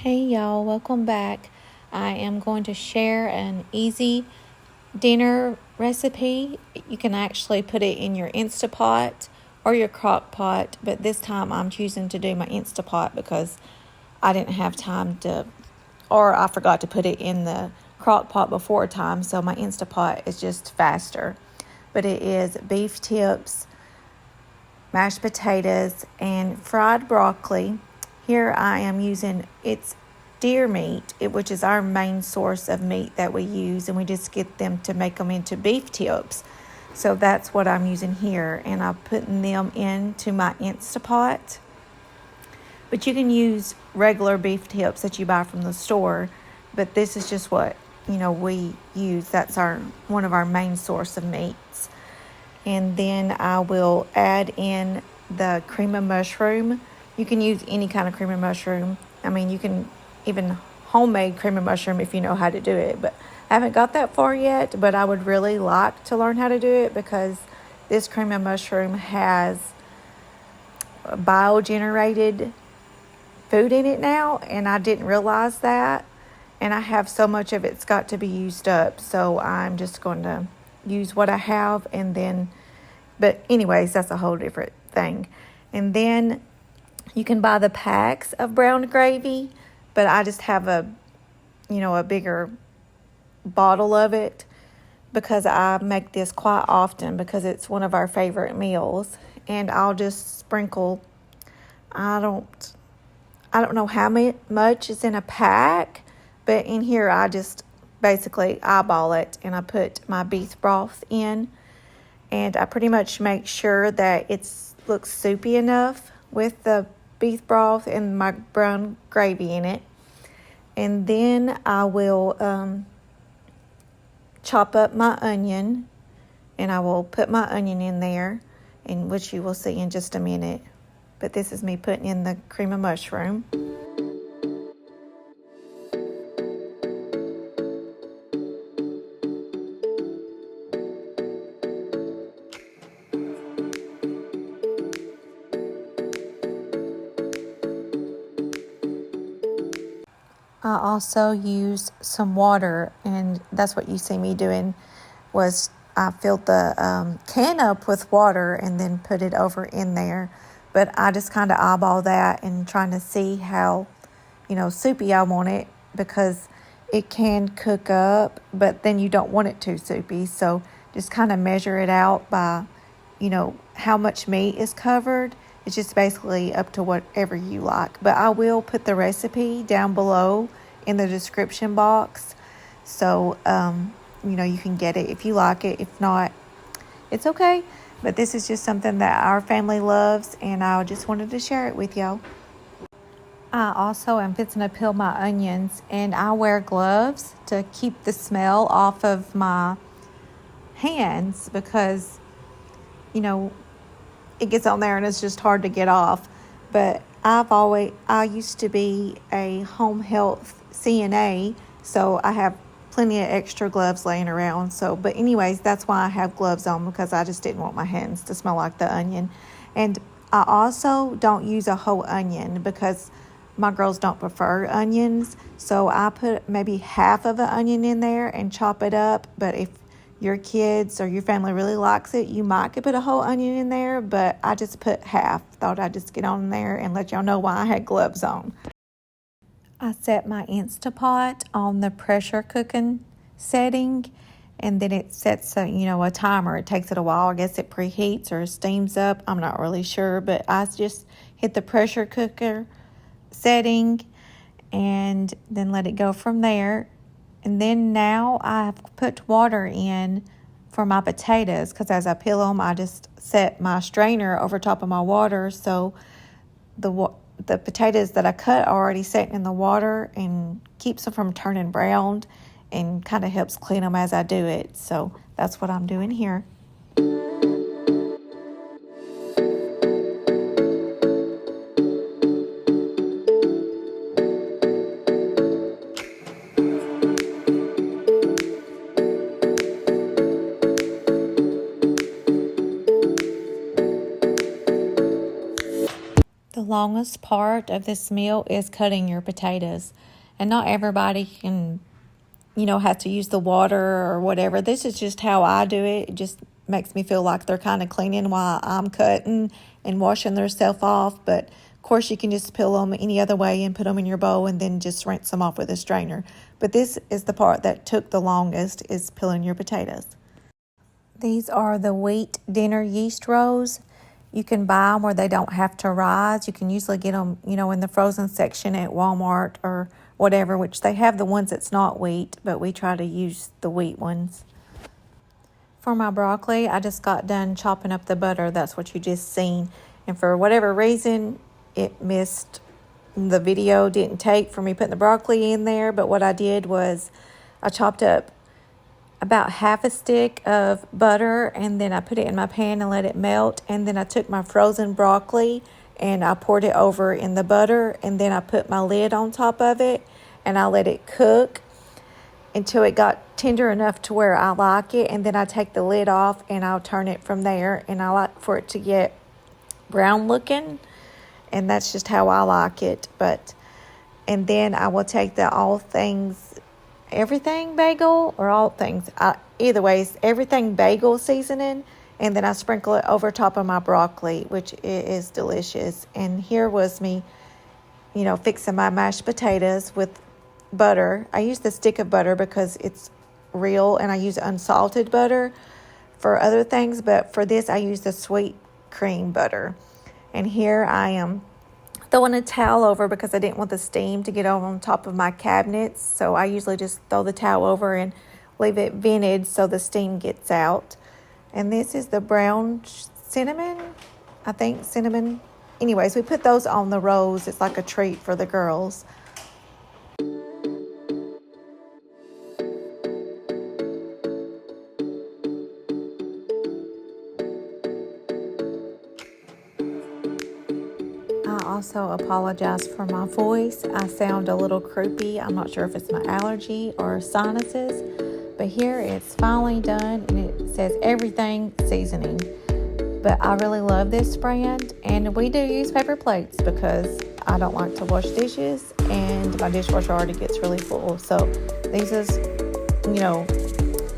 Hey y'all, welcome back. I am going to share an easy dinner recipe. You can actually put it in your Instapot or your crock pot, but this time I'm choosing to do my Instapot because I didn't have time or I forgot to put it in the crock pot before time, so my Instapot is just faster. But it is beef tips, mashed potatoes, and fried broccoli. Here I am using, it's deer meat, which is our main source of meat that we use, and we just get them to make them into beef tips. So that's what I'm using here, and I'm putting them into my Instapot. But you can use regular beef tips that you buy from the store, but this is just what, we use. That's one of our main source of meats. And then I will add in the cream of mushroom. You can use any kind of cream of mushroom. I mean, you can even homemade cream of mushroom if you know how to do it. But I haven't got that far yet, but I would really like to learn how to do it because this cream of mushroom has bio-generated food in it now, and I didn't realize that. And I have so much of it's got to be used up, so I'm just going to use what I have, and then, but anyways, that's a whole different thing. And then you can buy the packs of brown gravy, but I just have a bigger bottle of it because I make this quite often because it's one of our favorite meals. And I'll just sprinkle, I don't know how much is in a pack, but in here I just basically eyeball it, and I put my beef broth in, and I pretty much make sure that it looks soupy enough with the beef broth and my brown gravy in it. And then I will chop up my onion, and I will put my onion in there, and which you will see in just a minute. But this is me putting in the cream of mushroom. I also use some water, and that's what you see me doing. Was I filled the can up with water and then put it over in there. But I just kind of eyeball that and trying to see how, soupy I want it, because it can cook up, but then you don't want it too soupy. So just kind of measure it out by, how much meat is covered. It's just basically up to whatever you like. But I will put the recipe down below in the description box. So, you can get it if you like it. If not, it's okay. But this is just something that our family loves, and I just wanted to share it with y'all. I also am fixing to peel my onions, and I wear gloves to keep the smell off of my hands because, it gets on there and it's just hard to get off. But I used to be a home health CNA, so I have plenty of extra gloves laying around. But anyways, that's why I have gloves on, because I just didn't want my hands to smell like the onion. And I also don't use a whole onion because my girls don't prefer onions. So I put maybe half of an onion in there and chop it up. But if your kids or your family really likes it, you might could put a whole onion in there, but I just put half. Thought I'd just get on there and let y'all know why I had gloves on. I set my Instapot on the pressure cooking setting, and then it sets a timer. It takes it a while. I guess it preheats or steams up. I'm not really sure, but I just hit the pressure cooker setting and then let it go from there. And then now I've put water in for my potatoes, because as I peel them, I just set my strainer over top of my water, so the potatoes that I cut are already sitting in the water and keeps them from turning brown and kind of helps clean them as I do it. So that's what I'm doing here. The longest part of this meal is cutting your potatoes. And not everybody can, have to use the water or whatever. This is just how I do it. It just makes me feel like they're kind of cleaning while I'm cutting and washing themselves off. But of course, you can just peel them any other way and put them in your bowl and then just rinse them off with a strainer. But this is the part that took the longest, is peeling your potatoes. These are the wheat dinner yeast rolls. You can buy them where they don't have to rise. You can usually get them, in the frozen section at Walmart or whatever, which they have the ones that's not wheat, but we try to use the wheat ones. For my broccoli, I just got done chopping up the butter. That's what you just seen. And for whatever reason, it missed. The video didn't take for me putting the broccoli in there, but what I did was I chopped up about half a stick of butter, and then I put it in my pan and let it melt, and then I took my frozen broccoli and I poured it over in the butter, and then I put my lid on top of it and I let it cook until it got tender enough to where I like it, and then I take the lid off and I'll turn it from there, and I like for it to get brown looking, and that's just how I like it. And then I will take the everything bagel, or all things, either ways, everything bagel seasoning, and then I sprinkle it over top of my broccoli, which is delicious. And here was me, fixing my mashed potatoes with butter. I use the stick of butter because it's real, and I use unsalted butter for other things, but for this I use the sweet cream butter. And here I am throwing a towel over because I didn't want the steam to get over on top of my cabinets. So I usually just throw the towel over and leave it vented so the steam gets out. And this is the brown cinnamon. Anyways, we put those on the rolls. It's like a treat for the girls. I also apologize for my voice. I sound a little croupy. I'm not sure if it's my allergy or sinuses, but here it's finally done, and it says everything seasoning. But I really love this brand, and we do use paper plates because I don't like to wash dishes, and my dishwasher already gets really full. So this is,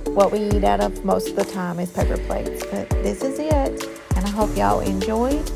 what we eat out of most of the time is paper plates. But this is it, and I hope y'all enjoyed.